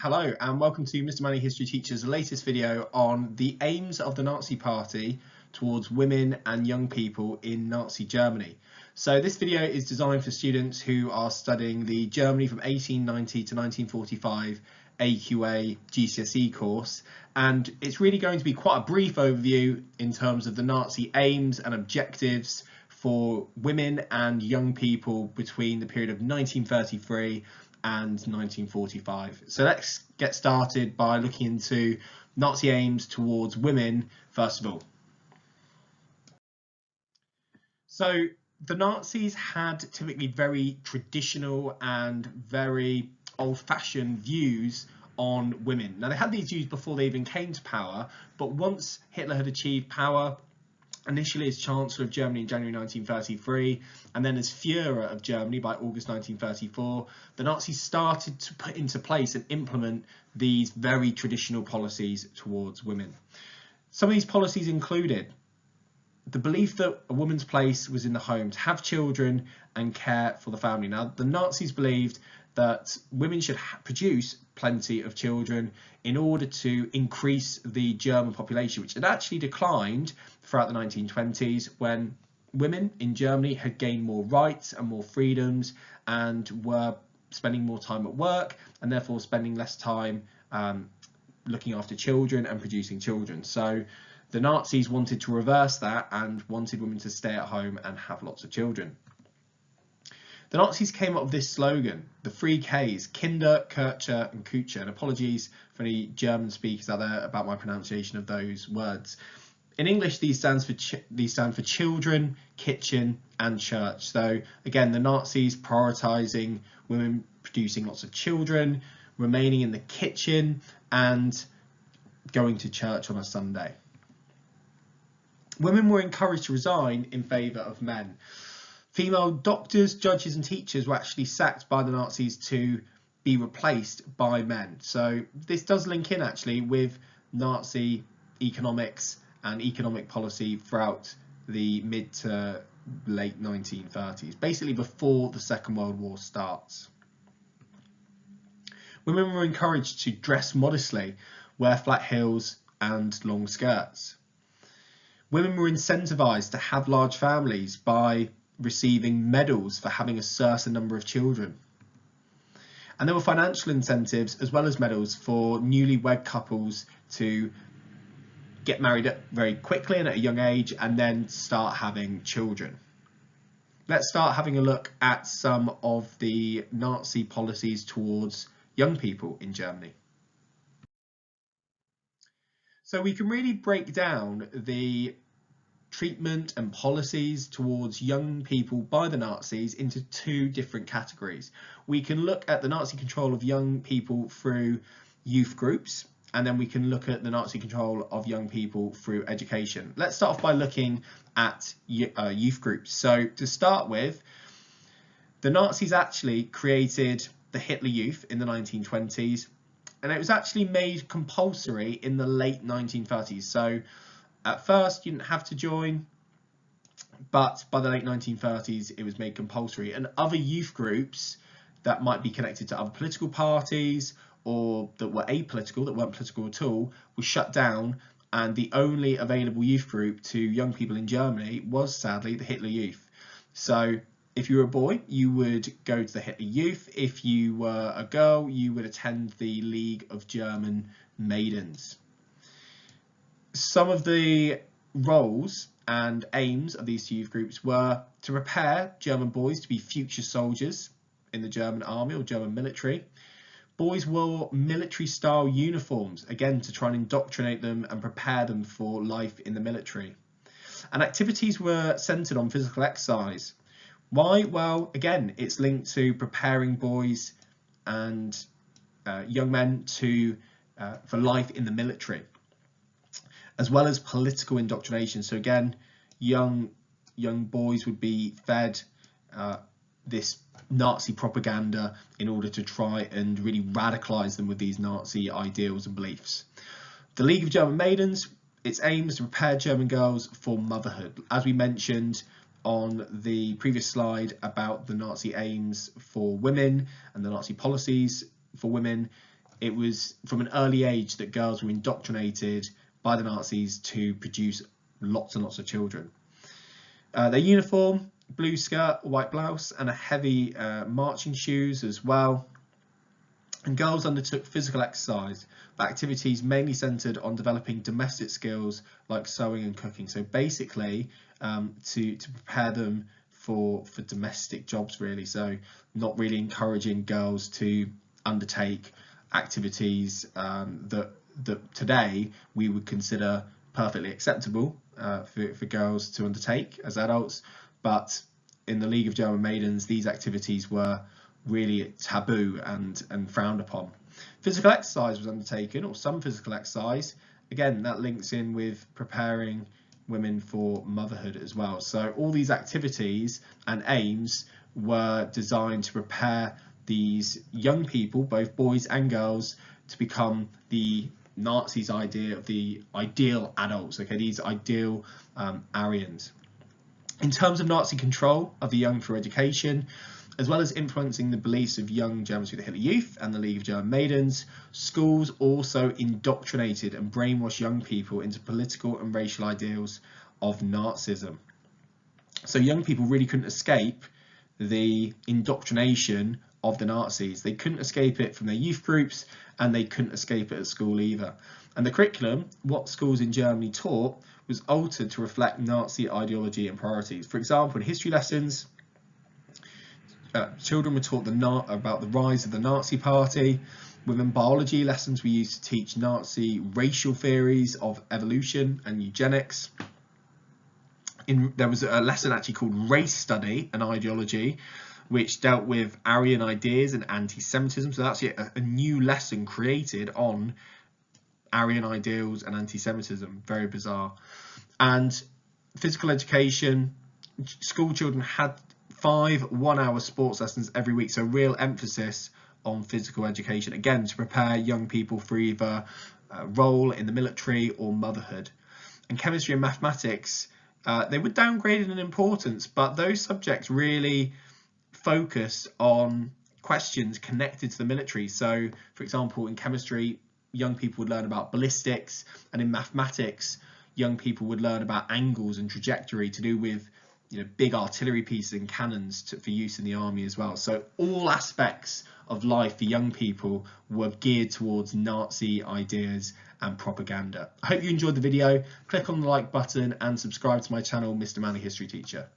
Hello and welcome to Mr. Money History Teacher's latest video on the aims of the Nazi Party towards women and young people in Nazi Germany. So this video is designed for students who are studying the Germany from 1890 to 1945 AQA GCSE course, and it's really going to be quite a brief overview in terms of the Nazi aims and objectives for women and young people between the period of 1933 and 1945. So let's get started by looking into Nazi aims towards women first of all. So the Nazis had typically very traditional and very old-fashioned views on women. Now they had these views before they even came to power, but once Hitler had achieved power, initially as Chancellor of Germany in January 1933, and then as Führer of Germany by August 1934, the Nazis started to put into place and implement these very traditional policies towards women. Some of these policies included the belief that a woman's place was in the home, to have children and care for the family. Now, the Nazis believed that women should produce plenty of children in order to increase the German population, which had actually declined throughout the 1920s when women in Germany had gained more rights and more freedoms and were spending more time at work and therefore spending less time looking after children and producing children. So the Nazis wanted to reverse that and wanted women to stay at home and have lots of children. The Nazis came up with this slogan, the three Ks, Kinder, Kirche and Kuche, and apologies for any German speakers out there about my pronunciation of those words. In English, these stand for children, kitchen and church. So again, the Nazis prioritising women producing lots of children, remaining in the kitchen and going to church on a Sunday. Women were encouraged to resign in favour of men. Female doctors, judges and teachers were actually sacked by the Nazis to be replaced by men. So this does link in actually with Nazi economics and economic policy throughout the mid to late 1930s, basically before the Second World War starts. Women were encouraged to dress modestly, wear flat heels and long skirts. Women were incentivised to have large families by receiving medals for having a certain number of children. And there were financial incentives as well as medals for newlywed couples to get married very quickly and at a young age and then start having children. Let's start having a look at some of the Nazi policies towards young people in Germany. So we can really break down the treatment and policies towards young people by the Nazis into two different categories. We can look at the Nazi control of young people through youth groups, and then we can look at the Nazi control of young people through education. Let's start off by looking at youth groups. So to start with, the Nazis actually created the Hitler Youth in the 1920s, and it was actually made compulsory in the late 1930s. So at first, you didn't have to join, but by the late 1930s, it was made compulsory. And other youth groups that might be connected to other political parties or that were apolitical, that weren't political at all, were shut down. And the only available youth group to young people in Germany was, sadly, the Hitler Youth. So if you were a boy, you would go to the Hitler Youth. If you were a girl, you would attend the League of German Maidens. Some of the roles and aims of these youth groups were to prepare German boys to be future soldiers in the German army or German military. Boys wore military-style uniforms, again, to try and indoctrinate them and prepare them for life in the military. And activities were centred on physical exercise. Why? Well, again, it's linked to preparing boys and young men for life in the military, as well as political indoctrination. So again, young boys would be fed this Nazi propaganda in order to try and really radicalise them with these Nazi ideals and beliefs. The League of German Maidens, its aim is to prepare German girls for motherhood. As we mentioned on the previous slide about the Nazi aims for women and the Nazi policies for women, it was from an early age that girls were indoctrinated by the Nazis to produce lots and lots of children. Their uniform, blue skirt, white blouse, and a heavy marching shoes as well. And girls undertook physical exercise, but activities mainly centred on developing domestic skills like sewing and cooking. So basically, to prepare them for domestic jobs, really. So not really encouraging girls to undertake activities that today we would consider perfectly acceptable for girls to undertake as adults, but in the League of German Maidens, these activities were really taboo and frowned upon. Physical exercise was undertaken, or some physical exercise. Again, that links in with preparing women for motherhood as well. So all these activities and aims were designed to prepare these young people, both boys and girls, to become the Nazis' idea of the ideal adults, okay, these ideal Aryans. In terms of Nazi control of the young through education, as well as influencing the beliefs of young Germans through the Hitler Youth and the League of German Maidens, schools also indoctrinated and brainwashed young people into political and racial ideals of Nazism. So young people really couldn't escape the indoctrination of the Nazis. They couldn't escape it from their youth groups, and they couldn't escape it at school either. And the curriculum, what schools in Germany taught, was altered to reflect Nazi ideology and priorities. For example, in history lessons, children were taught about the rise of the Nazi Party. Within biology lessons, we used to teach Nazi racial theories of evolution and eugenics. There was a lesson actually called Race Study and Ideology, which dealt with Aryan ideas and anti-Semitism. So that's a new lesson created on Aryan ideals and anti-Semitism. Very bizarre. And physical education, school children had 5 one-hour sports lessons every week. So real emphasis on physical education, again, to prepare young people for either role in the military or motherhood. And chemistry and mathematics, they were downgraded in importance, but those subjects really focused on questions connected to the military. So, for example, in chemistry, young people would learn about ballistics, and in mathematics, young people would learn about angles and trajectory to do with, big artillery pieces and cannons for use in the army as well. So all aspects of life for young people were geared towards Nazi ideas and propaganda. I hope you enjoyed the video. Click on the like button and subscribe to my channel, Mr. Manly History Teacher.